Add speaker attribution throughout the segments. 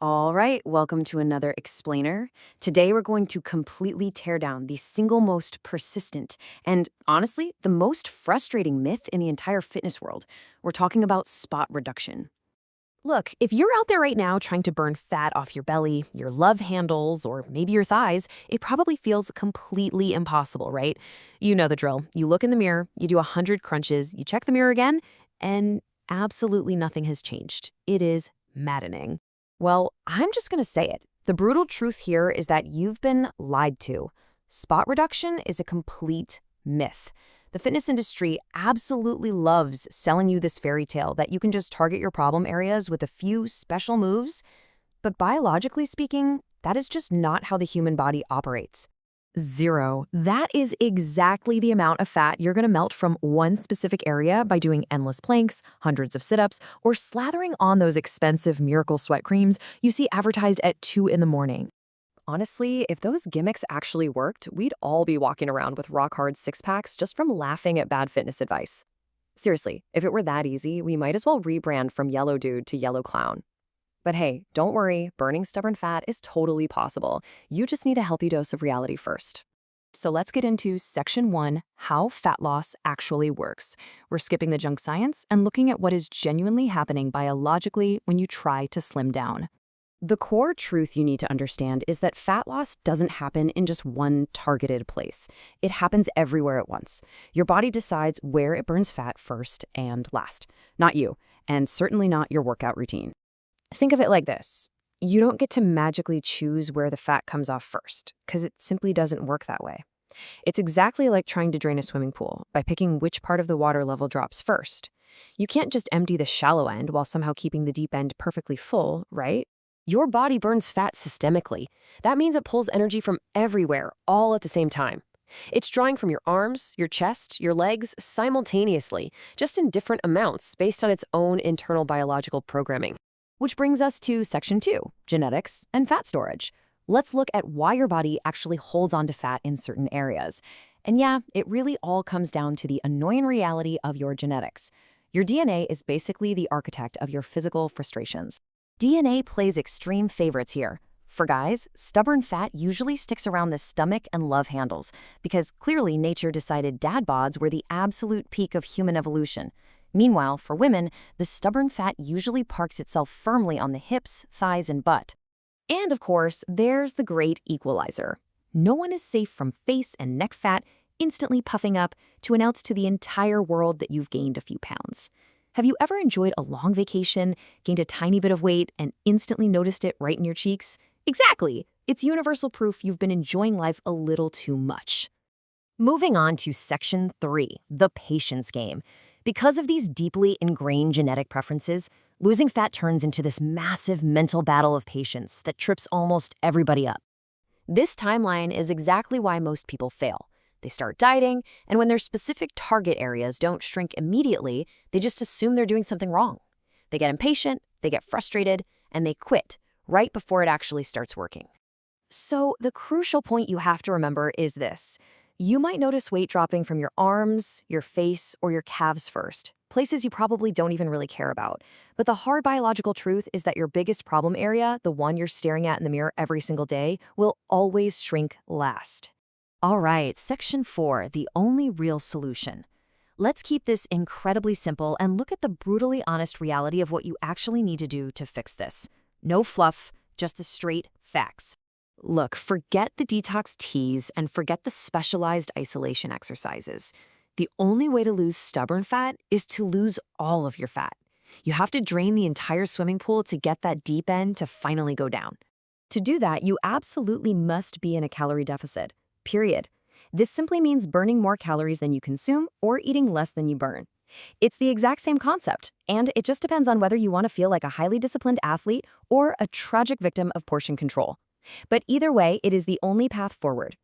Speaker 1: All right, welcome to another explainer. Today we're going to completely tear down the single most persistent and, honestly, the most frustrating myth in the entire fitness world. We're talking about spot reduction.
Speaker 2: Look, if you're out there right now trying to burn fat off your belly, your love handles, or maybe your thighs, it probably feels completely impossible, right? You know the drill. You look in the mirror, you do 100 crunches, you check the mirror again, and absolutely nothing has changed. It is maddening.
Speaker 1: Well, I'm just going to say it. The brutal truth here is that you've been lied to. Spot reduction is a complete myth. The fitness industry absolutely loves selling you this fairy tale that you can just target your problem areas with a few special moves. But biologically speaking, that is just not how the human body operates. Zero. That is exactly the amount of fat you're going to melt from one specific area by doing endless planks, hundreds of sit-ups, or slathering on those expensive Miracle Sweat creams you see advertised at 2 in the morning. Honestly, if those gimmicks actually worked, we'd all be walking around with rock-hard six-packs just from laughing at bad fitness advice. Seriously, if it were that easy, we might as well rebrand from Yellow Dude to Yellow Clown. But hey, don't worry, burning stubborn fat is totally possible. You just need a healthy dose of reality first. So let's get into Section 1, how fat loss actually works. We're skipping the junk science and looking at what is genuinely happening biologically when you try to slim down. The core truth you need to understand is that fat loss doesn't happen in just one targeted place. It happens everywhere at once. Your body decides where it burns fat first and last. Not you, and certainly not your workout routine. Think of it like this. You don't get to magically choose where the fat comes off first, because it simply doesn't work that way. It's exactly like trying to drain a swimming pool by picking which part of the water level drops first. You can't just empty the shallow end while somehow keeping the deep end perfectly full, right? Your body burns fat systemically. That means it pulls energy from everywhere, all at the same time. It's drawing from your arms, your chest, your legs simultaneously, just in different amounts based on its own internal biological programming. Which brings us to Section 2, genetics and fat storage. Let's look at why your body actually holds on to fat in certain areas. And yeah, it really all comes down to the annoying reality of your genetics. Your DNA is basically the architect of your physical frustrations. DNA plays extreme favorites here. For guys, stubborn fat usually sticks around the stomach and love handles because clearly nature decided dad bods were the absolute peak of human evolution. Meanwhile, for women, the stubborn fat usually parks itself firmly on the hips, thighs, and butt. And of course, there's the great equalizer. No one is safe from face and neck fat instantly puffing up to announce to the entire world that you've gained a few pounds. Have you ever enjoyed a long vacation, gained a tiny bit of weight, and instantly noticed it right in your cheeks? Exactly! It's universal proof you've been enjoying life a little too much. Moving on to Section 3, the patience game. Because of these deeply ingrained genetic preferences, losing fat turns into this massive mental battle of patience that trips almost everybody up. This timeline is exactly why most people fail. They start dieting, and when their specific target areas don't shrink immediately, they just assume they're doing something wrong. They get impatient, they get frustrated, and they quit right before it actually starts working. So the crucial point you have to remember is this. You might notice weight dropping from your arms, your face, or your calves first, places you probably don't even really care about. But the hard biological truth is that your biggest problem area, the one you're staring at in the mirror every single day, will always shrink last. All right, Section 4, the only real solution. Let's keep this incredibly simple and look at the brutally honest reality of what you actually need to do to fix this. No fluff, just the straight facts. Look, forget the detox teas and forget the specialized isolation exercises. The only way to lose stubborn fat is to lose all of your fat. You have to drain the entire swimming pool to get that deep end to finally go down. To do that, you absolutely must be in a calorie deficit, period. This simply means burning more calories than you consume or eating less than you burn. It's the exact same concept, and it just depends on whether you want to feel like a highly disciplined athlete or a tragic victim of portion control. But either way, it is the only path forward.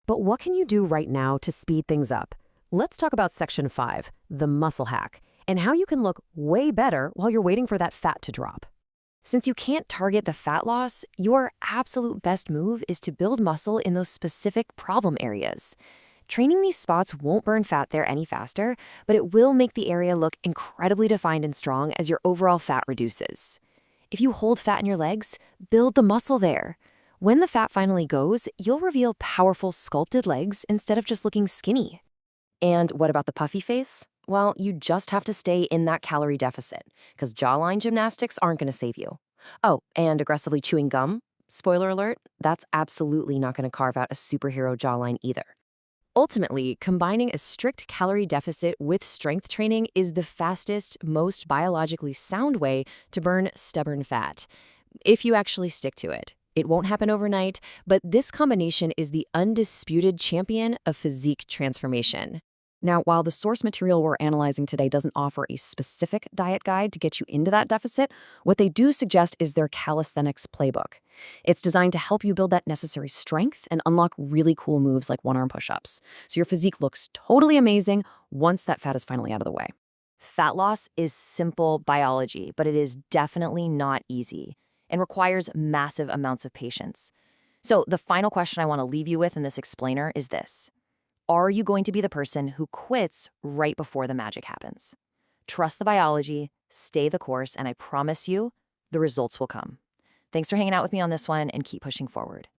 Speaker 1: But what can you do right now to speed things up? Let's talk about Section 5, the muscle hack, and how you can look way better while you're waiting for that fat to drop. Since you can't target the fat loss, your absolute best move is to build muscle in those specific problem areas. Training these spots won't burn fat there any faster, but it will make the area look incredibly defined and strong as your overall fat reduces. If you hold fat in your legs, build the muscle there. When the fat finally goes, you'll reveal powerful sculpted legs instead of just looking skinny.
Speaker 2: And what about the puffy face? Well, you just have to stay in that calorie deficit, because jawline gymnastics aren't going to save you. Oh, and aggressively chewing gum? Spoiler alert, that's absolutely not going to carve out a superhero jawline either. Ultimately, combining a strict calorie deficit with strength training is the fastest, most biologically sound way to burn stubborn fat, if you actually stick to it. It won't happen overnight, but this combination is the undisputed champion of physique transformation. Now, while the source material we're analyzing today doesn't offer a specific diet guide to get you into that deficit, what they do suggest is their calisthenics playbook. It's designed to help you build that necessary strength and unlock really cool moves like one-arm push-ups, so your physique looks totally amazing once that fat is finally out of the way.
Speaker 1: Fat loss is simple biology, but it is definitely not easy and requires massive amounts of patience. So the final question I want to leave you with in this explainer is this. Are you going to be the person who quits right before the magic happens? Trust the biology, stay the course, and I promise you, the results will come. Thanks for hanging out with me on this one, and keep pushing forward.